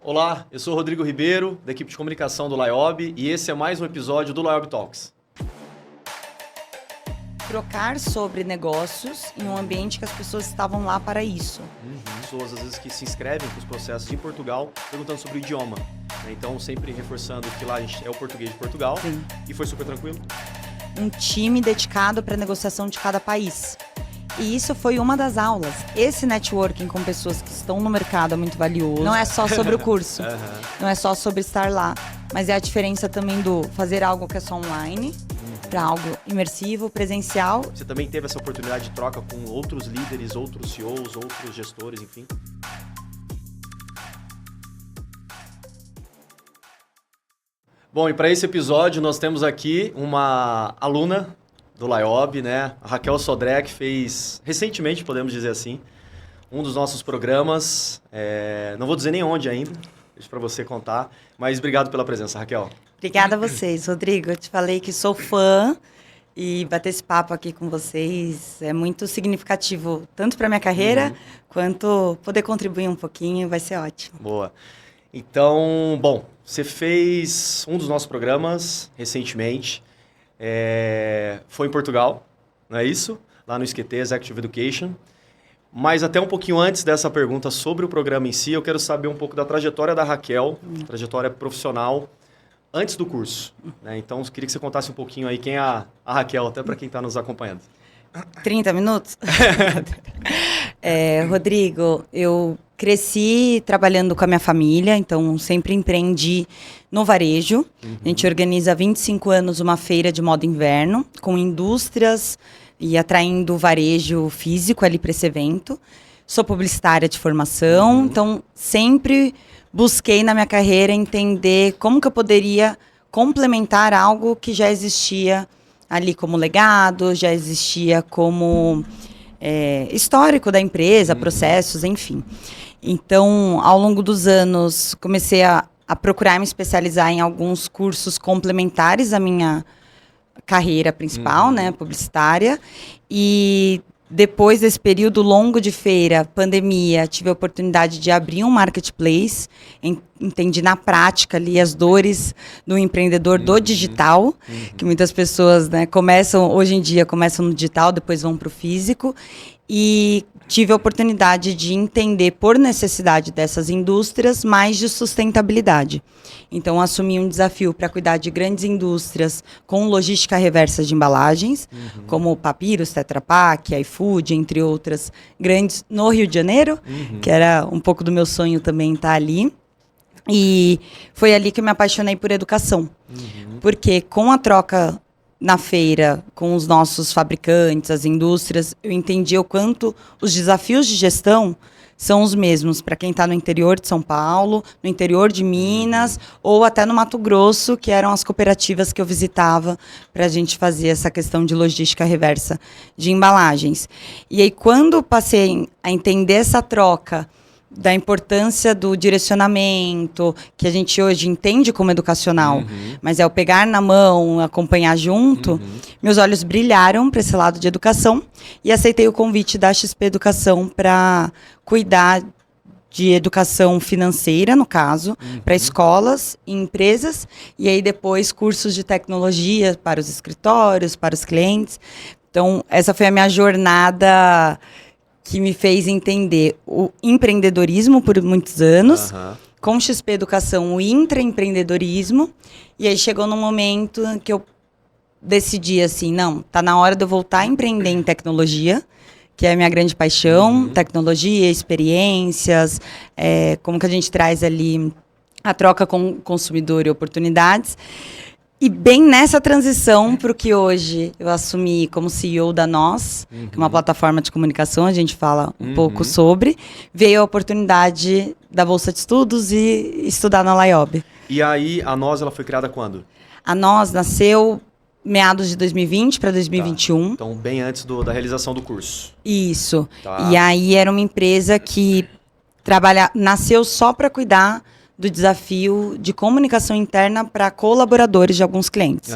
Olá, eu sou o Rodrigo Ribeiro, da equipe de comunicação do Laiob, e esse é mais um episódio do Laiob Talks. Trocar sobre negócios em um ambiente que as pessoas estavam lá para isso. Pessoas, às vezes, que se inscrevem para os processos em Portugal, perguntando sobre o idioma. Então, sempre reforçando que lá a gente é o português de Portugal. Sim. E foi super tranquilo. Um time dedicado para a negociação de cada país. E isso foi uma das aulas. Esse networking com pessoas que estão no mercado é muito valioso. Não é só sobre o curso, não é só sobre estar lá, mas é a diferença também do fazer algo que é só online para algo imersivo, presencial. Você também teve essa oportunidade de troca com outros líderes, outros CEOs, outros gestores, enfim? Bom, e para esse episódio nós temos aqui uma aluna do Laiob, né? A Raquel Sodré, que fez recentemente, podemos dizer assim, um dos nossos programas. Não vou dizer nem onde ainda, deixa para você contar, mas obrigado pela presença, Raquel. Obrigada a vocês, Rodrigo. Eu te falei que sou fã e bater esse papo aqui com vocês é muito significativo, tanto para minha carreira quanto poder contribuir um pouquinho, vai ser ótimo. Boa. Então, bom, você fez um dos nossos programas recentemente, foi em Portugal, não é isso? Lá no ISQT, Executive Education. Mas até um pouquinho antes dessa pergunta sobre o programa em si, eu quero saber um pouco da trajetória da Raquel, trajetória profissional, antes do curso, né? Então, eu queria que você contasse um pouquinho aí quem é a Raquel, até para quem está nos acompanhando. 30 minutos? Rodrigo, eu cresci trabalhando com a minha família, então sempre empreendi no varejo. A gente organiza há 25 anos uma feira de moda inverno, com indústrias e atraindo varejo físico ali para esse evento. Sou publicitária de formação, então sempre busquei na minha carreira entender como que eu poderia complementar algo que já existia ali como legado, já existia como histórico da empresa, processos, enfim. Então, ao longo dos anos, comecei a procurar me especializar em alguns cursos complementares à minha carreira principal, né, publicitária. E depois desse período longo de feira, pandemia, tive a oportunidade de abrir um marketplace, entendi na prática ali as dores do empreendedor do digital, que muitas pessoas, né, hoje em dia começam no digital, depois vão para o físico, e tive a oportunidade de entender, por necessidade dessas indústrias, mais de sustentabilidade. Então, assumi um desafio para cuidar de grandes indústrias com logística reversa de embalagens, como Papyrus, Tetra Pak, iFood, entre outras grandes, no Rio de Janeiro, que era um pouco do meu sonho também estar ali. E foi ali que eu me apaixonei por educação. Porque com a troca na feira, com os nossos fabricantes, as indústrias, eu entendi o quanto os desafios de gestão são os mesmos para quem está no interior de São Paulo, no interior de Minas, ou até no Mato Grosso, que eram as cooperativas que eu visitava para a gente fazer essa questão de logística reversa de embalagens. E aí, quando passei a entender essa troca da importância do direcionamento, que a gente hoje entende como educacional, mas é o pegar na mão, acompanhar junto, meus olhos brilharam para esse lado de educação e aceitei o convite da XP Educação para cuidar de educação financeira, no caso, para escolas e empresas, e aí depois cursos de tecnologia para os escritórios, para os clientes. Então, essa foi a minha jornada que me fez entender o empreendedorismo por muitos anos, com XP Educação, o intraempreendedorismo, e aí chegou num momento que eu decidi assim, não, tá na hora de eu voltar a empreender em tecnologia, que é a minha grande paixão, tecnologia, experiências, como que a gente traz ali a troca com o consumidor e oportunidades. E bem nessa transição para o que hoje eu assumi como CEO da Nós, que é uma plataforma de comunicação, a gente fala um pouco sobre, veio a oportunidade da Bolsa de Estudos e estudar na Laiob. E aí, a Nós, ela foi criada quando? A Nós nasceu meados de 2020 para 2021. Então, bem antes da realização do curso. Isso. E aí era uma empresa que nasceu só para cuidar do desafio de comunicação interna para colaboradores de alguns clientes.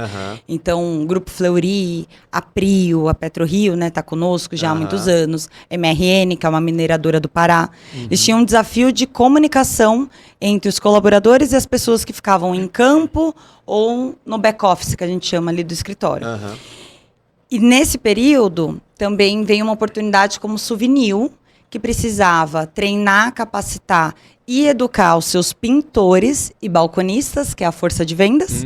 Então, o Grupo Fleury, a Prio, a PetroRio, né, tá conosco já há muitos anos, MRN, que é uma mineradora do Pará. Eles tinham um desafio de comunicação entre os colaboradores e as pessoas que ficavam em campo ou no back-office, que a gente chama ali do escritório. E nesse período, também veio uma oportunidade como Souvenir, que precisava treinar, capacitar e educar os seus pintores e balconistas, que é a força de vendas.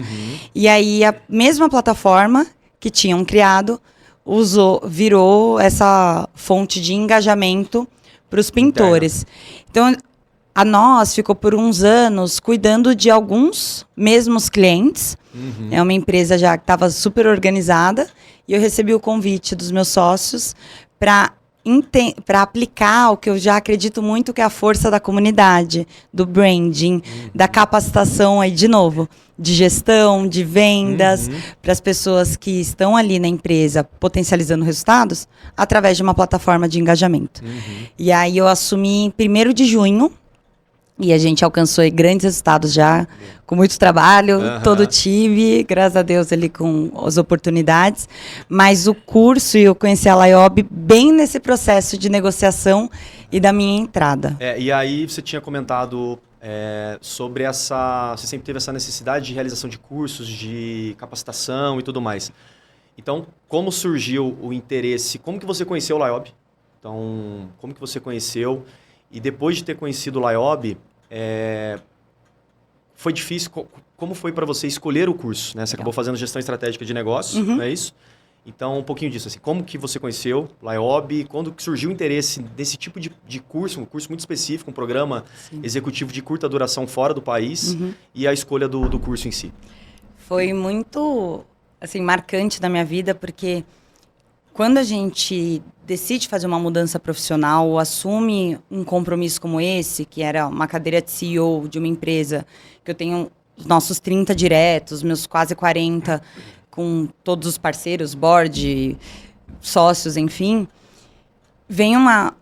E aí, a mesma plataforma que tinham criado, virou essa fonte de engajamento para os pintores. Então, a nós ficou por uns anos cuidando de alguns mesmos clientes. É uma empresa já que estava super organizada. E eu recebi o convite dos meus sócios para aplicar o que eu já acredito muito que é a força da comunidade, do branding, da capacitação aí, de novo, de gestão, de vendas, para as pessoas que estão ali na empresa potencializando resultados através de uma plataforma de engajamento. E aí eu assumi em 1º de junho, e a gente alcançou aí grandes resultados já, com muito trabalho, todo o time, graças a Deus, ali com as oportunidades. Mas o curso, e eu conheci a Laiob bem nesse processo de negociação e da minha entrada. E aí você tinha comentado sobre você sempre teve essa necessidade de realização de cursos, de capacitação e tudo mais. Então, como surgiu o interesse? Como que você conheceu o Laiob? Então, como que você conheceu? E depois de ter conhecido o Laiob, foi difícil? Como foi para você escolher o curso? Né? Você acabou fazendo gestão estratégica de negócio, não é isso? Então, um pouquinho disso. Assim, como que você conheceu o Laiob? Quando que surgiu o interesse desse tipo de curso? Um curso muito específico, um programa executivo de curta duração fora do país e a escolha do curso em si? Foi muito assim, marcante na minha vida, porque quando a gente decide fazer uma mudança profissional ou assume um compromisso como esse, que era uma cadeira de CEO de uma empresa, que eu tenho os nossos 30 diretos, meus quase 40, com todos os parceiros, board, sócios, enfim, vem uma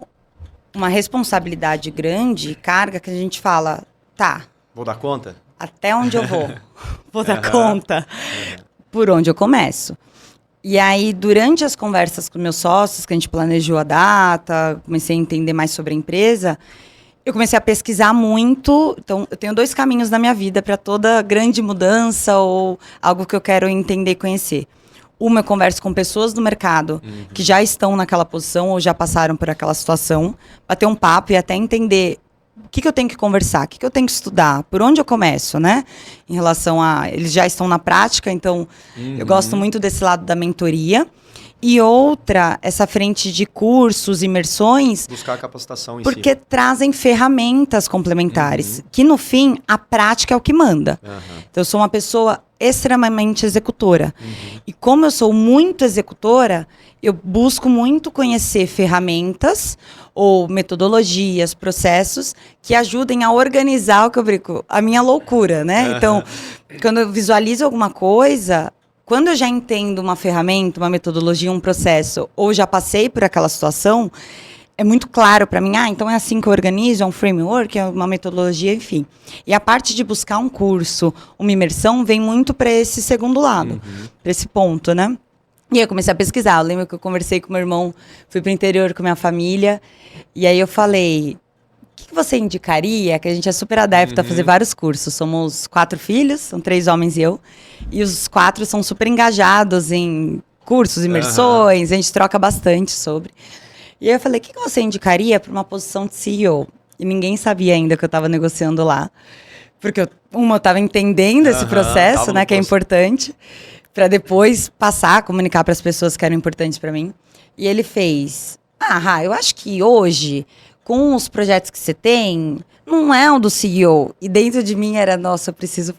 responsabilidade grande, carga, que a gente fala, tá. Vou dar conta? Até onde eu vou? Vou dar conta? Por onde eu começo? E aí, durante as conversas com meus sócios, que a gente planejou a data, comecei a entender mais sobre a empresa, eu comecei a pesquisar muito. Então, eu tenho 2 caminhos na minha vida para toda grande mudança ou algo que eu quero entender e conhecer. Uma, eu converso com pessoas do mercado que já estão naquela posição ou já passaram por aquela situação, bater um papo e até entender o que eu tenho que conversar, o que eu tenho que estudar, por onde eu começo, né? Em relação a... Eles já estão na prática, então eu gosto muito desse lado da mentoria. E outra, essa frente de cursos, imersões... Buscar a capacitação em porque trazem ferramentas complementares, que no fim, a prática é o que manda. Então eu sou uma pessoa extremamente executora. E como eu sou muito executora, eu busco muito conhecer ferramentas ou metodologias, processos que ajudem a organizar o que eu brinco, a minha loucura, né? Então, quando eu visualizo alguma coisa, quando eu já entendo uma ferramenta, uma metodologia, um processo, ou já passei por aquela situação, é muito claro para mim, então é assim que eu organizo, é um framework, é uma metodologia, enfim. E a parte de buscar um curso, uma imersão, vem muito para esse segundo lado, para esse ponto, né? E aí eu comecei a pesquisar. Eu lembro que eu conversei com meu irmão, fui para o interior com minha família, e aí eu falei, o que você indicaria? Que a gente é super adepto a fazer vários cursos. Somos 4 filhos, são 3 homens e eu, e os 4 são super engajados em cursos, imersões, a gente troca bastante sobre. E aí eu falei, o que você indicaria para uma posição de CEO? E ninguém sabia ainda que eu estava negociando lá. Porque eu estava entendendo esse processo, né, que é importante, para depois passar a comunicar para as pessoas que eram importantes para mim. E ele fez, eu acho que hoje, com os projetos que você tem, não é um do CEO. E dentro de mim era, nossa, eu preciso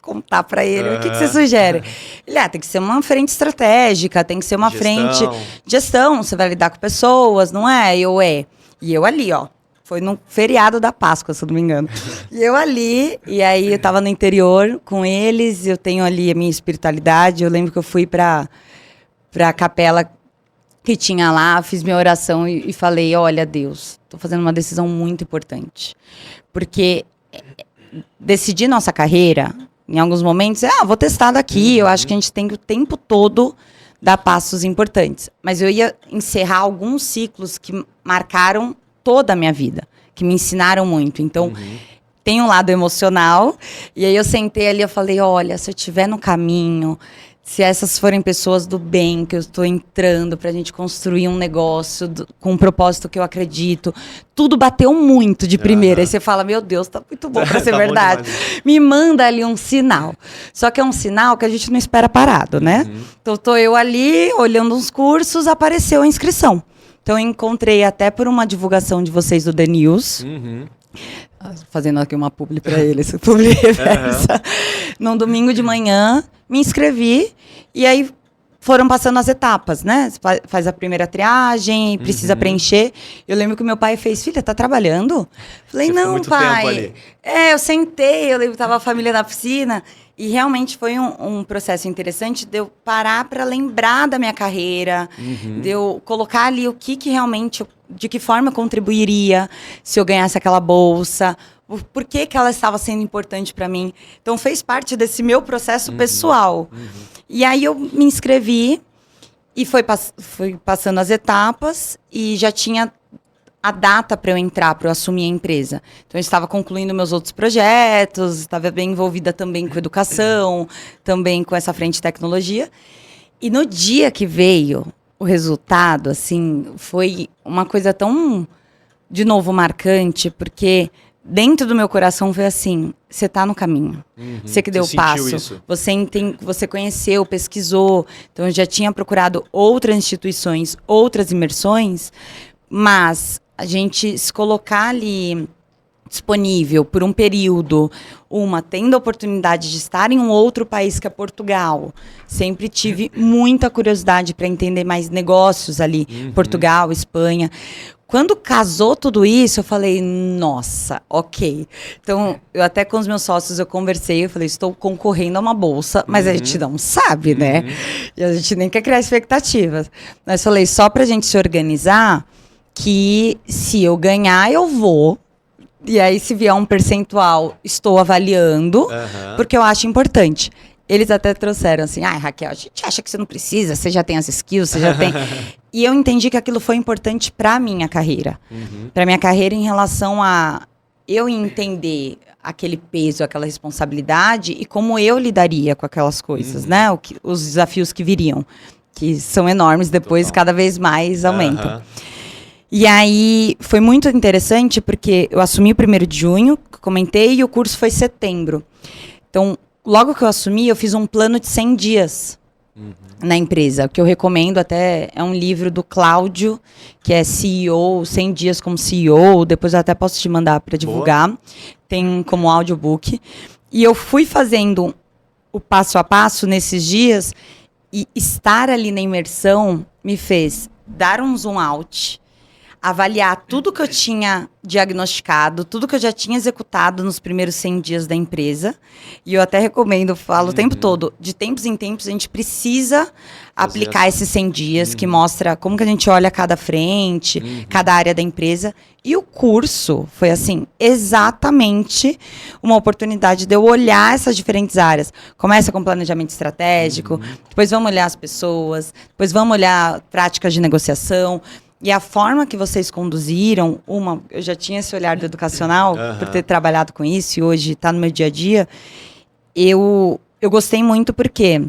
contar para ele, o que você sugere? Ele, tem que ser uma frente estratégica, tem que ser uma frente de gestão, você vai lidar com pessoas, não é? E eu ali, foi no feriado da Páscoa, se eu não me engano. E eu ali, e aí eu tava no interior com eles, eu tenho ali a minha espiritualidade, eu lembro que eu fui pra capela que tinha lá, fiz minha oração e falei, olha, Deus, tô fazendo uma decisão muito importante. Porque decidir nossa carreira, em alguns momentos, vou testar daqui, eu acho que a gente tem que o tempo todo dar passos importantes. Mas eu ia encerrar alguns ciclos que marcaram toda a minha vida, que me ensinaram muito. Então, tem um lado emocional, e aí eu sentei ali e falei, olha, se eu estiver no caminho, se essas forem pessoas do bem, que eu estou entrando para a gente construir um negócio com um propósito que eu acredito, tudo bateu muito de primeira. Aí você fala, meu Deus, tá muito bom para ser verdade. Me manda ali um sinal. Só que é um sinal que a gente não espera parado, né? Então, estou eu ali, olhando uns cursos, apareceu a inscrição. Então, eu encontrei até por uma divulgação de vocês do The News, fazendo aqui uma publi para eles, publi reversa. Num domingo de manhã, me inscrevi e aí foram passando as etapas, né? Faz a primeira triagem, precisa preencher. Eu lembro que meu pai fez, filha, tá trabalhando? Falei, não, pai. Eu sentei, eu lembro que tava a família na piscina. E realmente foi um processo interessante de eu parar para lembrar da minha carreira, de eu colocar ali o que realmente, de que forma eu contribuiria se eu ganhasse aquela bolsa, por que ela estava sendo importante para mim. Então, fez parte desse meu processo pessoal. E aí eu me inscrevi e fui passando as etapas e já tinha a data para eu entrar, para eu assumir a empresa. Então, eu estava concluindo meus outros projetos, estava bem envolvida também com educação, também com essa frente de tecnologia. E no dia que veio o resultado, assim, foi uma coisa tão, de novo, marcante, porque dentro do meu coração foi assim, você está no caminho, você que deu o passo, você conheceu, pesquisou, então eu já tinha procurado outras instituições, outras imersões, mas a gente se colocar ali disponível por um período, tendo a oportunidade de estar em um outro país que é Portugal. Sempre tive muita curiosidade para entender mais negócios ali, Portugal, Espanha. Quando casou tudo isso, eu falei, nossa, ok. Então, eu até com os meus sócios eu conversei, eu falei, estou concorrendo a uma bolsa, mas a gente não sabe, né? E a gente nem quer criar expectativas. Mas falei, só para a gente se organizar, que se eu ganhar, eu vou. E aí, se vier um percentual, estou avaliando, porque eu acho importante. Eles até trouxeram assim, Raquel, a gente acha que você não precisa, você já tem as skills, você já tem... E eu entendi que aquilo foi importante para a minha carreira. Para a minha carreira em relação a eu entender aquele peso, aquela responsabilidade e como eu lidaria com aquelas coisas, né? Os desafios que viriam, que são enormes, depois cada vez mais aumentam. E aí, foi muito interessante, porque eu assumi o 1º de junho, comentei, e o curso foi setembro. Então, logo que eu assumi, eu fiz um plano de 100 dias na empresa. O que eu recomendo até é um livro do Cláudio, que é CEO, 100 dias como CEO. Depois eu até posso te mandar para divulgar. Tem como audiobook. E eu fui fazendo o passo a passo nesses dias, e estar ali na imersão me fez dar um zoom out, avaliar tudo que eu tinha diagnosticado, tudo que eu já tinha executado nos primeiros 100 dias da empresa. E eu até recomendo, falo o tempo todo, de tempos em tempos a gente precisa aplicar esses 100 dias, que mostra como que a gente olha cada frente, cada área da empresa. E o curso foi, assim, exatamente uma oportunidade de eu olhar essas diferentes áreas. Começa com planejamento estratégico, depois vamos olhar as pessoas, depois vamos olhar práticas de negociação. E a forma que vocês conduziram, eu já tinha esse olhar do educacional, por ter trabalhado com isso, e hoje está no meu dia a dia, eu gostei muito porque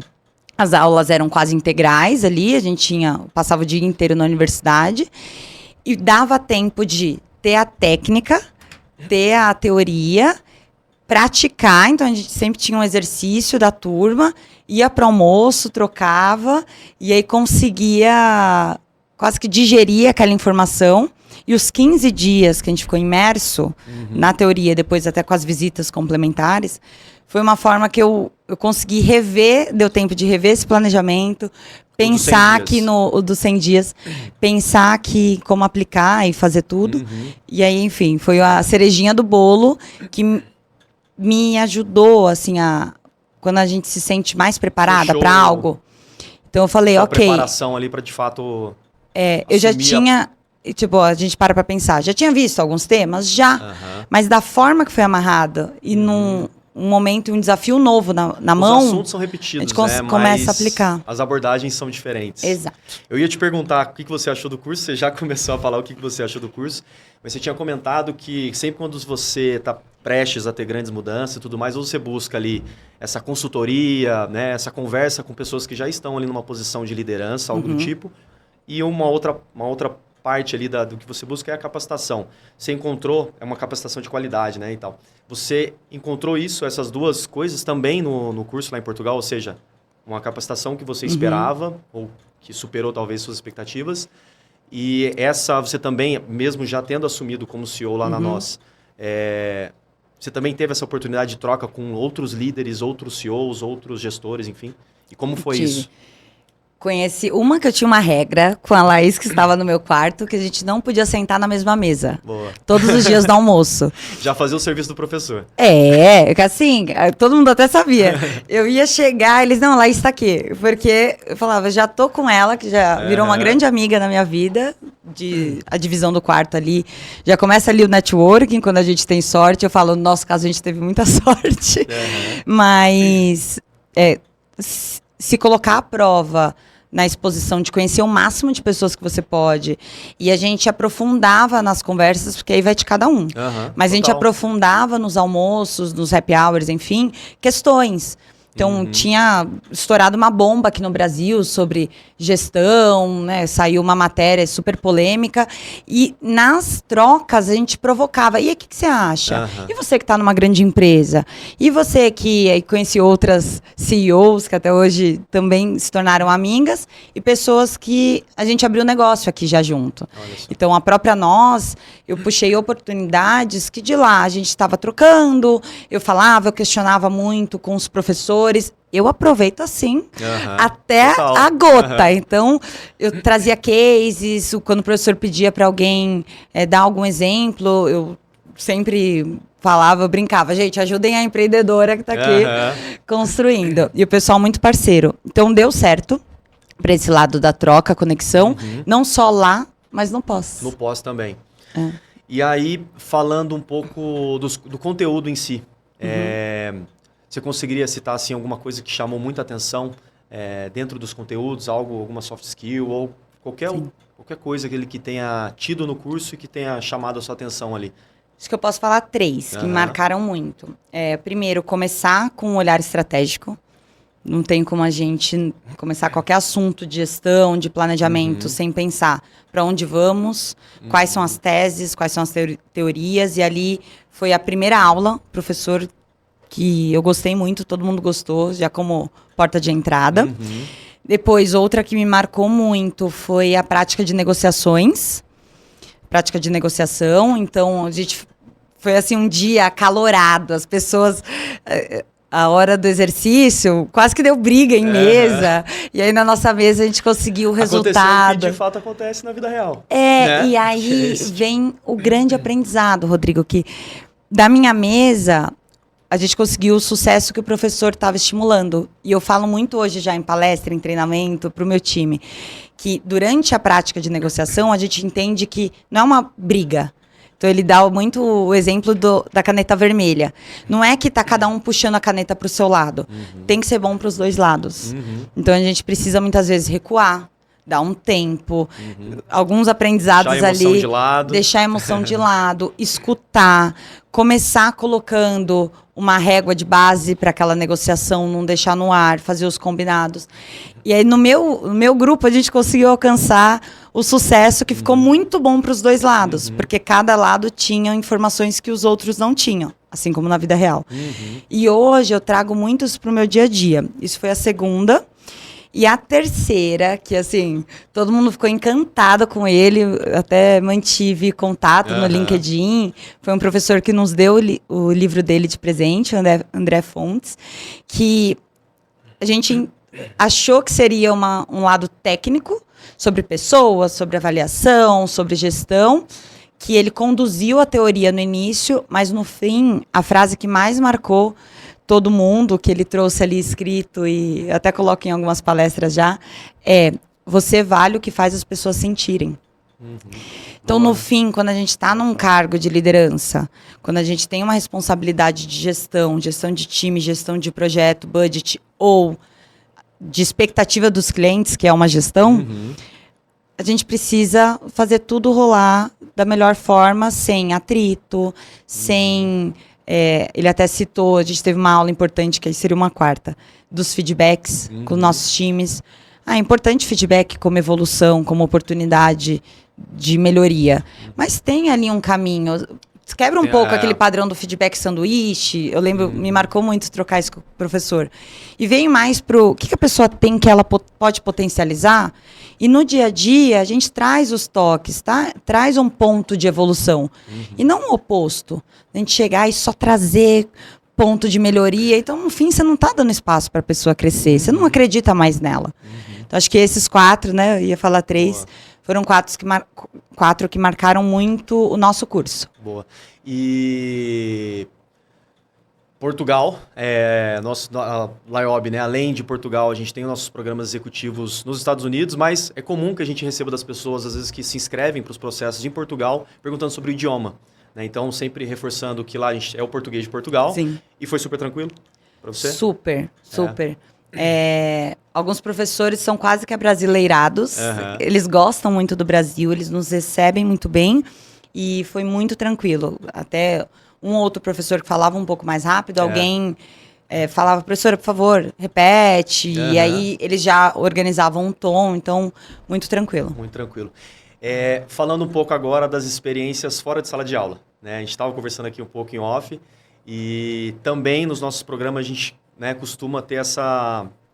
as aulas eram quase integrais ali, a gente passava o dia inteiro na universidade, e dava tempo de ter a técnica, ter a teoria, praticar, então a gente sempre tinha um exercício da turma, ia para o almoço, trocava, e aí conseguia quase que digerir aquela informação. E os 15 dias que a gente ficou imerso na teoria, depois até com as visitas complementares, foi uma forma que eu consegui deu tempo de rever esse planejamento, pensar aqui dos 100 dias, pensar aqui como aplicar e fazer tudo. E aí, enfim, foi a cerejinha do bolo que me ajudou, assim, quando a gente se sente mais preparada para algo. Então eu falei, ok. A preparação ali para de fato... eu já tinha e, tipo, a gente para pensar. Já tinha visto alguns temas? Já. Mas da forma que foi amarrado e num momento e um desafio novo na mão... Os assuntos são repetidos, a gente começa a aplicar. As abordagens são diferentes. Exato. Eu ia te perguntar o que você achou do curso, você já começou a falar o que você achou do curso, mas você tinha comentado que sempre quando você está prestes a ter grandes mudanças e tudo mais, ou você busca ali essa consultoria, né, essa conversa com pessoas que já estão ali numa posição de liderança, algo do tipo, e uma outra parte ali do que você busca é a capacitação. Você encontrou, é uma capacitação de qualidade, né, e tal. Você encontrou essas duas coisas também no curso lá em Portugal, ou seja, uma capacitação que você esperava, ou que superou talvez suas expectativas, e essa você também, mesmo já tendo assumido como CEO lá na NOS, você também teve essa oportunidade de troca com outros líderes, outros CEOs, outros gestores, enfim. E como foi isso? Conheci uma que eu tinha uma regra com a Laís, que estava no meu quarto, que a gente não podia sentar na mesma mesa. Boa. Todos os dias do almoço. Já fazia o serviço do professor. Assim, todo mundo até sabia. Eu ia chegar, eles, não, Laís está aqui. Porque eu falava, já tô com ela, que já virou uma grande amiga na minha vida, a divisão do quarto ali. Já começa ali o networking, quando a gente tem sorte. Eu falo, no nosso caso, a gente teve muita sorte. Mas se colocar à prova na exposição, de conhecer o máximo de pessoas que você pode. E a gente aprofundava nas conversas, porque aí vai de cada um. Mas a gente aprofundava nos almoços, nos happy hours, enfim, questões. Então, tinha estourado uma bomba aqui no Brasil sobre gestão, né? Saiu uma matéria super polêmica. E nas trocas, a gente provocava. E aí, o que você acha? E você que está numa grande empresa? E você que conhece outras CEOs, que até hoje também se tornaram amigas, e pessoas que a gente abriu negócio aqui já junto. Então, a própria nós, eu puxei oportunidades que de lá a gente estava trocando, eu falava, eu questionava muito com os professores. Eu aproveito assim, até a gota. Então, eu trazia cases, quando o professor pedia para alguém dar algum exemplo, eu sempre falava, eu brincava, gente, ajudem a empreendedora que está aqui construindo. E o pessoal muito parceiro. Então, deu certo para esse lado da troca, conexão, não só lá, mas no pós. No pós também. E aí, falando um pouco do conteúdo em si, você conseguiria citar assim, alguma coisa que chamou muita atenção dentro dos conteúdos, alguma soft skill ou qualquer coisa que tenha tido no curso e que tenha chamado a sua atenção ali? Acho que eu posso falar 3 que me marcaram muito. Primeiro, começar com um olhar estratégico. Não tem como a gente começar qualquer assunto de gestão, de planejamento, sem pensar para onde vamos, quais são as teses, quais são as teorias. E ali foi a primeira aula, professor, que eu gostei muito, todo mundo gostou, já como porta de entrada. Depois, outra que me marcou muito foi a prática de negociações. Prática de negociação. Então, a gente foi assim um dia acalorado. As pessoas... A hora do exercício, quase que deu briga em mesa. E aí, na nossa mesa, a gente conseguiu o resultado. Aconteceu o que de fato acontece na vida real. E aí vem o grande aprendizado, Rodrigo, que da minha mesa... a gente conseguiu o sucesso que o professor estava estimulando. E eu falo muito hoje já em palestra, em treinamento, para o meu time, que durante a prática de negociação, a gente entende que não é uma briga. Então, ele dá muito o exemplo da caneta vermelha. Não é que está cada um puxando a caneta para o seu lado. Tem que ser bom para os dois lados. Então, a gente precisa, muitas vezes, recuar, dar um tempo, alguns aprendizados deixar a emoção ali, de lado. Deixar a emoção de lado, escutar, começar colocando uma régua de base para aquela negociação, não deixar no ar, fazer os combinados. E aí, no meu grupo, a gente conseguiu alcançar o sucesso que ficou muito bom para os dois lados, porque cada lado tinha informações que os outros não tinham, assim como na vida real. E hoje eu trago muito isso para o meu dia a dia. Isso foi a segunda. E a terceira, que assim, todo mundo ficou encantado com ele, até mantive contato no LinkedIn, foi um professor que nos deu o livro dele de presente, André Fontes, que a gente achou que seria um lado técnico, sobre pessoas, sobre avaliação, sobre gestão, que ele conduziu a teoria no início, mas no fim, a frase que mais marcou todo mundo, que ele trouxe ali escrito e até coloco em algumas palestras já, você vale o que faz as pessoas sentirem. Então, no fim, quando a gente está num cargo de liderança, quando a gente tem uma responsabilidade de gestão de time, gestão de projeto, budget, ou de expectativa dos clientes, que é uma gestão, a gente precisa fazer tudo rolar da melhor forma, sem atrito, sem... ele até citou, a gente teve uma aula importante, que aí seria uma quarta, dos feedbacks com nossos times. É importante feedback como evolução, como oportunidade de melhoria. Mas tem ali um caminho. Quebra um pouco aquele padrão do feedback sanduíche. Eu lembro, me marcou muito trocar isso com o professor. E vem mais pro que a pessoa tem que ela pode potencializar. E no dia a dia, a gente traz os toques, tá? Traz um ponto de evolução. E não o oposto. A gente chegar e só trazer ponto de melhoria. Então, no fim, você não está dando espaço para a pessoa crescer. Você não acredita mais nela. Então, acho que esses 4, né? Eu ia falar 3... Boa. Foram 4 que marcaram muito o nosso curso. Boa. E Portugal, a Liob, né? Além de Portugal, a gente tem nossos programas executivos nos Estados Unidos, mas é comum que a gente receba das pessoas, às vezes, que se inscrevem para os processos em Portugal, perguntando sobre o idioma. Né? Então, sempre reforçando que lá a gente é o português de Portugal. Sim. E foi super tranquilo para você? Super. Alguns professores são quase que abrasileirados. Eles gostam muito do Brasil, eles nos recebem muito bem e foi muito tranquilo. Até um outro professor que falava um pouco mais rápido, alguém falava, professora, por favor, repete. E aí eles já organizavam um tom, então muito tranquilo. Muito tranquilo. Falando um pouco agora das experiências fora de sala de aula. Né? A gente estava conversando aqui um pouco em off e também nos nossos programas a gente costuma ter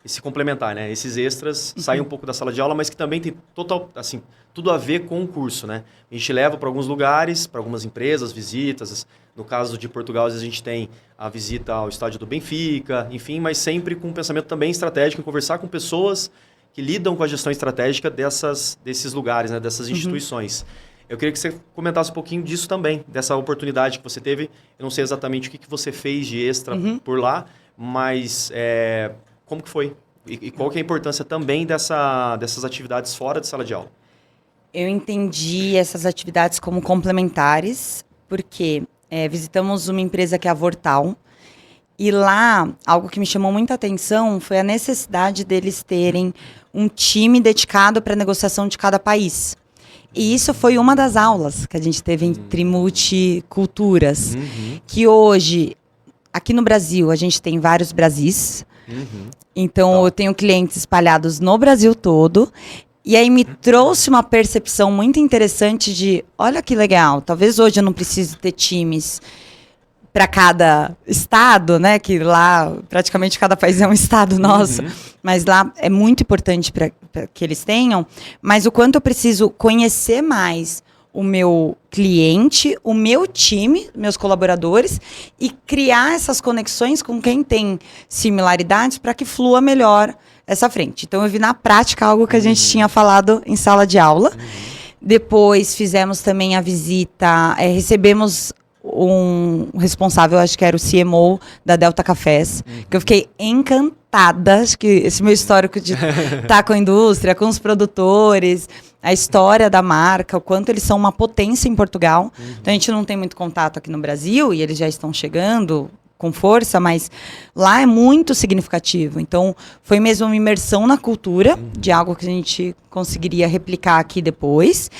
esse complementar, né? Esses extras saem um pouco da sala de aula, mas que também tem tudo a ver com o curso, né? A gente leva para alguns lugares, para algumas empresas, visitas. No caso de Portugal, às vezes a gente tem a visita ao estádio do Benfica, enfim, mas sempre com um pensamento também estratégico, em conversar com pessoas que lidam com a gestão estratégica desses lugares, né? Dessas instituições. Eu queria que você comentasse um pouquinho disso também, dessa oportunidade que você teve. Eu não sei exatamente o que você fez de extra por lá, mas como que foi? E qual que é a importância também dessas atividades fora de sala de aula? Eu entendi essas atividades como complementares, porque visitamos uma empresa que é a Vortal, e lá, algo que me chamou muita atenção foi a necessidade deles terem um time dedicado para a negociação de cada país. E isso foi uma das aulas que a gente teve entre multiculturas, que hoje... Aqui no Brasil, a gente tem vários Brasis. Então, eu tenho clientes espalhados no Brasil todo. E aí me trouxe uma percepção muito interessante de, olha que legal, talvez hoje eu não precise ter times para cada estado, né? Que lá, praticamente, cada país é um estado nosso. Mas lá é muito importante para que eles tenham. Mas o quanto eu preciso conhecer mais o meu cliente, o meu time, meus colaboradores, e criar essas conexões com quem tem similaridades para que flua melhor essa frente. Então, eu vi na prática algo que a gente tinha falado em sala de aula. Depois, fizemos também a visita, recebemos um responsável, acho que era o CMO da Delta Cafés, que eu fiquei encantada. Acho que esse meu histórico de estar com a indústria, com os produtores, a história da marca, o quanto eles são uma potência em Portugal. Então, a gente não tem muito contato aqui no Brasil e eles já estão chegando com força, mas lá é muito significativo. Então, foi mesmo uma imersão na cultura, de algo que a gente conseguiria replicar aqui depois.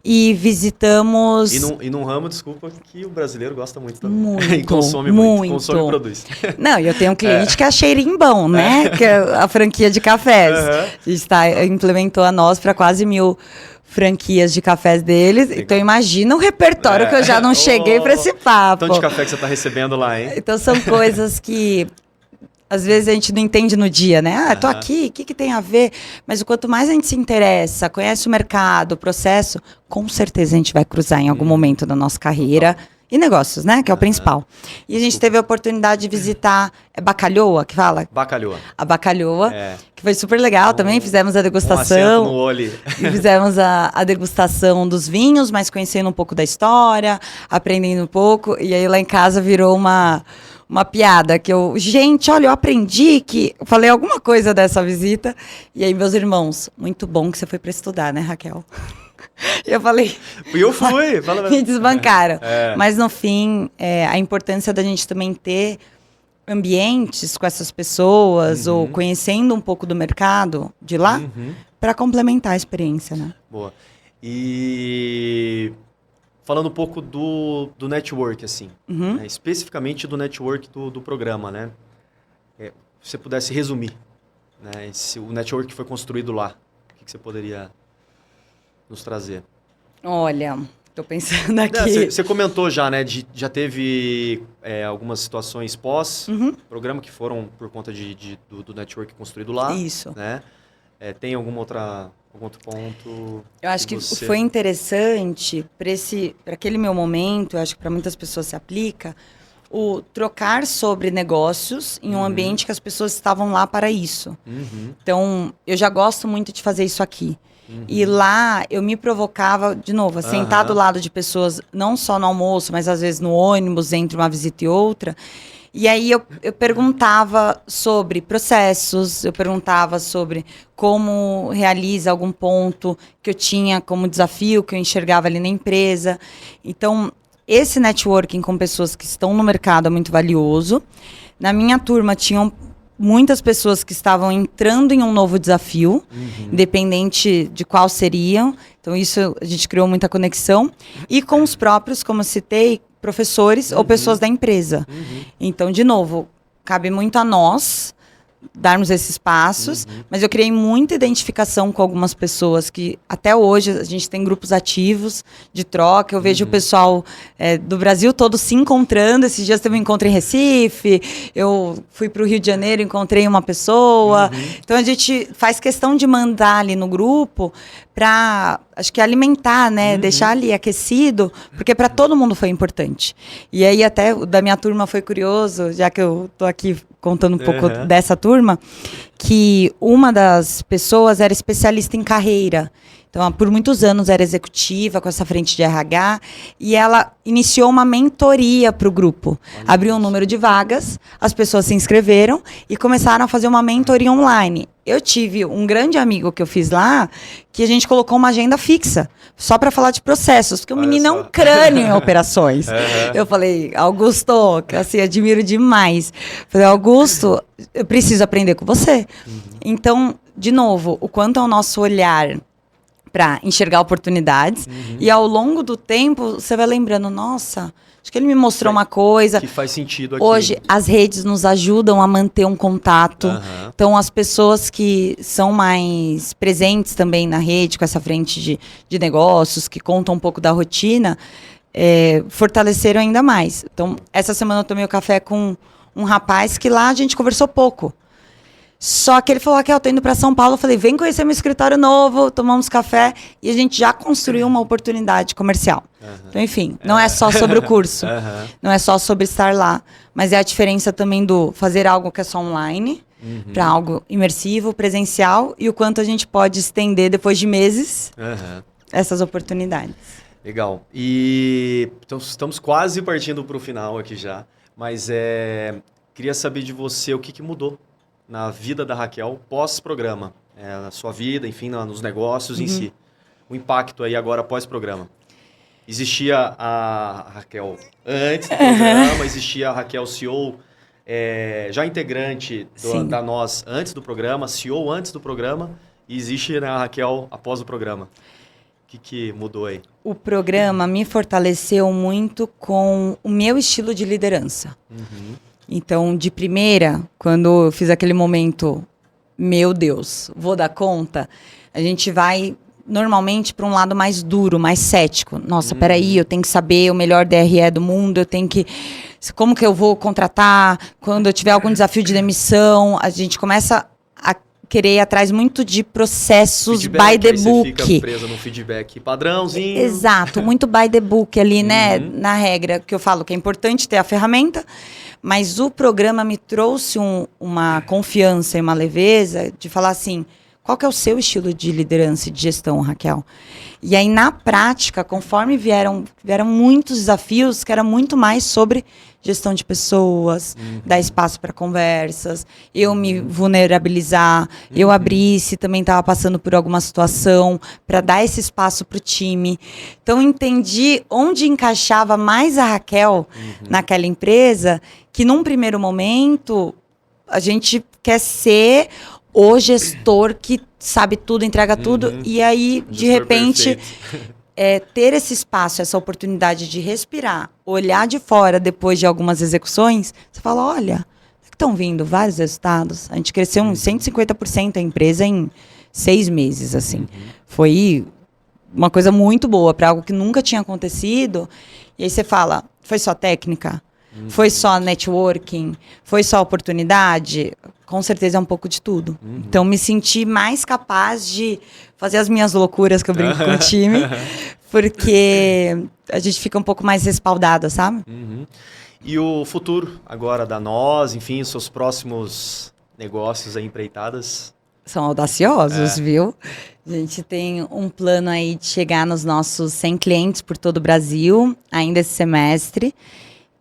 E visitamos... E num ramo, desculpa, que o brasileiro gosta muito também. Muito, e consome muito. Consome e produz. Não, e eu tenho um cliente que é a Cheirimbão, né? Que é a franquia de cafés. A gente implementou a nós para quase 1000 franquias de cafés deles. Legal. Então, imagina o repertório que eu já não cheguei para esse papo. Tanto de café que você está recebendo lá, hein? Então, são coisas que, às vezes, a gente não entende no dia, né? Tô aqui, o que tem a ver? Mas o quanto mais a gente se interessa, conhece o mercado, o processo, com certeza a gente vai cruzar em algum momento da nossa carreira. E negócios, né? Que é o principal. E a gente teve a oportunidade de visitar... É Bacalhoa que fala? Bacalhoa. A Bacalhoa, que foi super legal também. Fizemos a degustação. No olho. E fizemos a degustação dos vinhos, mas conhecendo um pouco da história, aprendendo um pouco. E aí lá em casa virou uma piada que gente, olha, eu aprendi que... Eu falei alguma coisa dessa visita. E aí meus irmãos, muito bom que você foi para estudar, né, Raquel? Eu falei... E eu fui. Fala... Me desbancaram. Mas, no fim, a importância da gente também ter ambientes com essas pessoas, ou conhecendo um pouco do mercado de lá, para complementar a experiência, né? Boa. E falando um pouco do network, assim, né? Especificamente do network do programa, né? Se você pudesse resumir, né? O network que foi construído lá, o que você poderia nos trazer? Olha, estou pensando aqui. Você comentou já, né? Já teve algumas situações pós-programa que foram por conta do network construído lá. Isso. Né? Tem algum outro ponto? Eu acho que foi interessante para aquele meu momento, eu acho que para muitas pessoas se aplica, o trocar sobre negócios em um ambiente que as pessoas estavam lá para isso. Então, eu já gosto muito de fazer isso aqui. E lá eu me provocava, de novo, a sentar do lado de pessoas, não só no almoço, mas às vezes no ônibus, entre uma visita e outra. E aí eu perguntava sobre processos, eu perguntava sobre como realiza algum ponto que eu tinha como desafio, que eu enxergava ali na empresa. Então, esse networking com pessoas que estão no mercado é muito valioso. Na minha turma tinham muitas pessoas que estavam entrando em um novo desafio, independente de qual seriam. Então, isso a gente criou muita conexão. E com os próprios, como eu citei, professores ou pessoas da empresa. Então, de novo, cabe muito a nós darmos esses passos, mas eu criei muita identificação com algumas pessoas que até hoje a gente tem grupos ativos de troca. Eu vejo o pessoal do Brasil todo se encontrando. Esses dias teve um encontro em Recife, eu fui para o Rio de Janeiro, encontrei uma pessoa. Então a gente faz questão de mandar ali no grupo para, acho que alimentar, né? Deixar ali aquecido, porque para todo mundo foi importante. E aí até o da minha turma foi curioso, já que eu tô aqui contando um pouco dessa turma, que uma das pessoas era especialista em carreira. Então, por muitos anos era executiva com essa frente de RH, e ela iniciou uma mentoria para o grupo. Abriu um número de vagas, as pessoas se inscreveram e começaram a fazer uma mentoria online. Eu tive um grande amigo que eu fiz lá, que a gente colocou uma agenda fixa, só para falar de processos, porque o menino é um crânio em operações. Eu falei, Augusto, que assim, admiro demais. Falei, Augusto, eu preciso aprender com você. Então, de novo, o quanto é o nosso olhar para enxergar oportunidades. E ao longo do tempo, você vai lembrando, nossa, acho que ele me mostrou uma coisa. Que faz sentido aqui. Hoje, as redes nos ajudam a manter um contato. Então, as pessoas que são mais presentes também na rede, com essa frente de negócios, que contam um pouco da rotina, fortaleceram ainda mais. Então, essa semana eu tomei o café com um rapaz que lá a gente conversou pouco. Só que ele falou, Raquel, eu tô indo para São Paulo. Eu falei, vem conhecer meu escritório novo, tomamos café. E a gente já construiu uma oportunidade comercial. Então, enfim, não é só sobre o curso. Não é só sobre estar lá. Mas é a diferença também do fazer algo que é só online, para algo imersivo, presencial. E o quanto a gente pode estender, depois de meses, essas oportunidades. Legal. E então, estamos quase partindo para o final aqui já. Mas queria saber de você o que mudou na vida da Raquel pós-programa, na sua vida, enfim, nos negócios em si. O impacto aí agora pós-programa. Existia a Raquel antes do programa, existia a Raquel CEO, já integrante da Nós antes do programa, CEO antes do programa, e existe, né, a Raquel após o programa. O que mudou aí? O programa me fortaleceu muito com o meu estilo de liderança. Então, de primeira, quando eu fiz aquele momento, meu Deus, vou dar conta, a gente vai normalmente para um lado mais duro, mais cético. Nossa, peraí, eu tenho que saber o melhor DRE do mundo, eu tenho que... Como que eu vou contratar? Quando eu tiver algum desafio de demissão, a gente começa a querer ir atrás muito de processos feedback, by the book. Você fica presa no feedback padrãozinho. Exato, muito by the book ali, né? Na regra, que eu falo que é importante ter a ferramenta, mas o programa me trouxe uma confiança e uma leveza de falar assim, qual que é o seu estilo de liderança e de gestão, Raquel? E aí, na prática, conforme vieram muitos desafios, que era muito mais sobre gestão de pessoas, dar espaço para conversas, eu me vulnerabilizar, eu abrir se também estava passando por alguma situação, para dar esse espaço para o time. Então, entendi onde encaixava mais a Raquel naquela empresa, que num primeiro momento a gente quer ser o gestor que sabe tudo, entrega tudo, e aí, de repente, ter esse espaço, essa oportunidade de respirar, olhar de fora depois de algumas execuções, você fala, olha, estão vindo vários resultados. A gente cresceu uns 150% a empresa em 6 meses, assim. Foi uma coisa muito boa para algo que nunca tinha acontecido. E aí você fala, foi só técnica? Foi só networking? Foi só oportunidade? Com certeza é um pouco de tudo. Então, me senti mais capaz de fazer as minhas loucuras que eu brinco com o time, porque a gente fica um pouco mais respaldado, sabe? E o futuro agora da Nós, enfim, os seus próximos negócios aí, empreitadas? São audaciosos, viu? A gente tem um plano aí de chegar nos nossos 100 clientes por todo o Brasil, ainda esse semestre.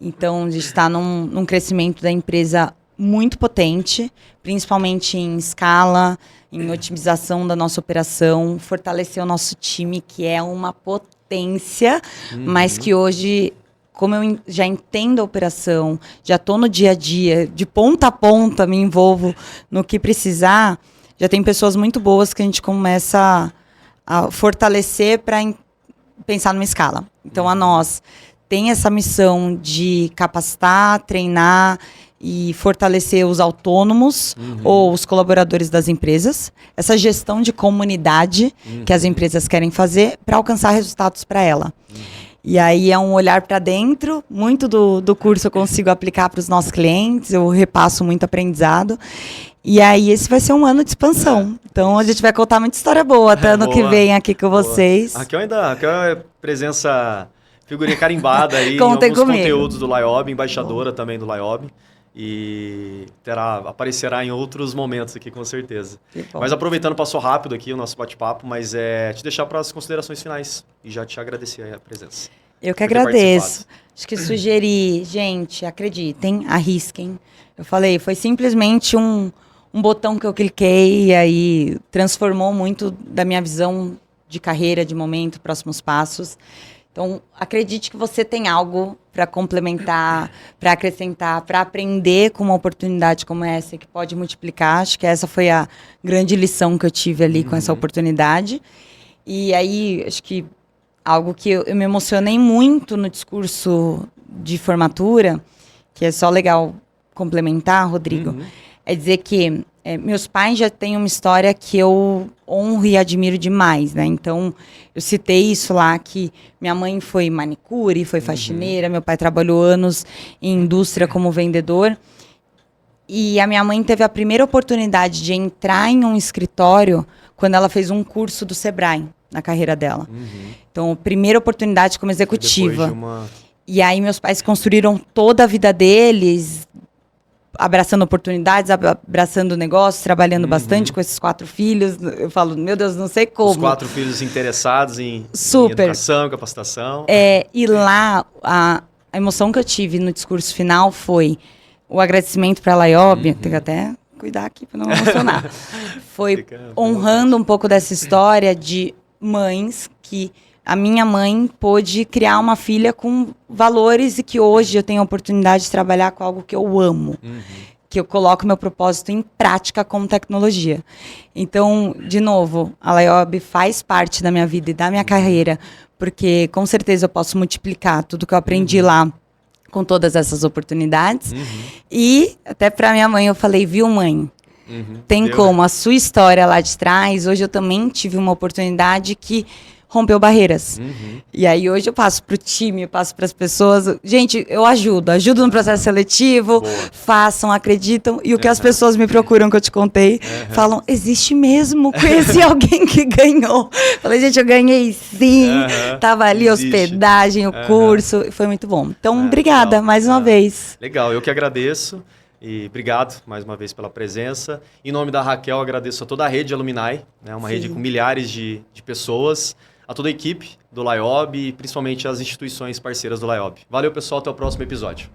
Então, a gente está num crescimento da empresa muito potente, principalmente em escala, em otimização da nossa operação, fortalecer o nosso time, que é uma potência, mas que hoje, como eu já entendo a operação, já estou no dia a dia, de ponta a ponta, me envolvo no que precisar, já tem pessoas muito boas que a gente começa a fortalecer para pensar numa escala. Então, a Nós tem essa missão de capacitar, treinar e fortalecer os autônomos ou os colaboradores das empresas. Essa gestão de comunidade que as empresas querem fazer para alcançar resultados para ela. E aí é um olhar para dentro. Muito do curso eu consigo aplicar para os nossos clientes. Eu repasso muito aprendizado. E aí esse vai ser um ano de expansão. Então a gente vai contar muita história boa até ano que vem aqui com vocês. Raquel é presença... Figurinha carimbada aí em alguns conteúdos do Liob, embaixadora também do Liob. E aparecerá em outros momentos aqui, com certeza. Mas aproveitando, passou rápido aqui o nosso bate-papo, mas te deixar para as considerações finais e já te agradecer a presença. Eu que agradeço. Acho que sugerir, gente, acreditem, arrisquem. Eu falei, foi simplesmente um botão que eu cliquei e aí transformou muito da minha visão de carreira, de momento, próximos passos. Então, acredite que você tem algo para complementar, para acrescentar, para aprender com uma oportunidade como essa, que pode multiplicar. Acho que essa foi a grande lição que eu tive ali com essa oportunidade. E aí, acho que algo que eu me emocionei muito no discurso de formatura, que é só legal complementar, Rodrigo, é dizer que meus pais já têm uma história que eu honro e admiro demais, né? Então, eu citei isso lá, que minha mãe foi manicure, foi faxineira, meu pai trabalhou anos em indústria como vendedor. E a minha mãe teve a primeira oportunidade de entrar em um escritório quando ela fez um curso do Sebrae na carreira dela. Então, primeira oportunidade como executiva. E aí, meus pais construíram toda a vida deles, abraçando oportunidades, abraçando negócios, trabalhando bastante com esses 4 filhos. Eu falo, meu Deus, não sei como. Os 4 filhos interessados em educação, capacitação. E lá, a emoção que eu tive no discurso final foi o agradecimento para a Liob, tenho que até cuidar aqui para não emocionar. Foi honrando um pouco dessa história de mães que... A minha mãe pôde criar uma filha com valores e que hoje eu tenho a oportunidade de trabalhar com algo que eu amo. Que eu coloco meu propósito em prática como tecnologia. Então, de novo, a Liob faz parte da minha vida e da minha carreira, porque com certeza eu posso multiplicar tudo que eu aprendi lá com todas essas oportunidades. E até para minha mãe eu falei, viu, mãe? Tem como a sua história lá de trás. Hoje eu também tive uma oportunidade que rompeu barreiras. E aí hoje eu passo para o time, eu passo para as pessoas. Gente, eu ajudo no processo seletivo, façam, acreditam. E o que as pessoas me procuram, que eu te contei, falam, existe mesmo? Conheci alguém que ganhou. Falei, gente, eu ganhei sim. Tava ali, hospedagem, o curso. Foi muito bom. Então, obrigada mais uma vez. Legal, eu que agradeço. E obrigado mais uma vez pela presença. Em nome da Raquel, agradeço a toda a rede Alumni, né? Uma rede com milhares de pessoas, a toda a equipe do LIOB e principalmente as instituições parceiras do LIOB. Valeu, pessoal. Até o próximo episódio.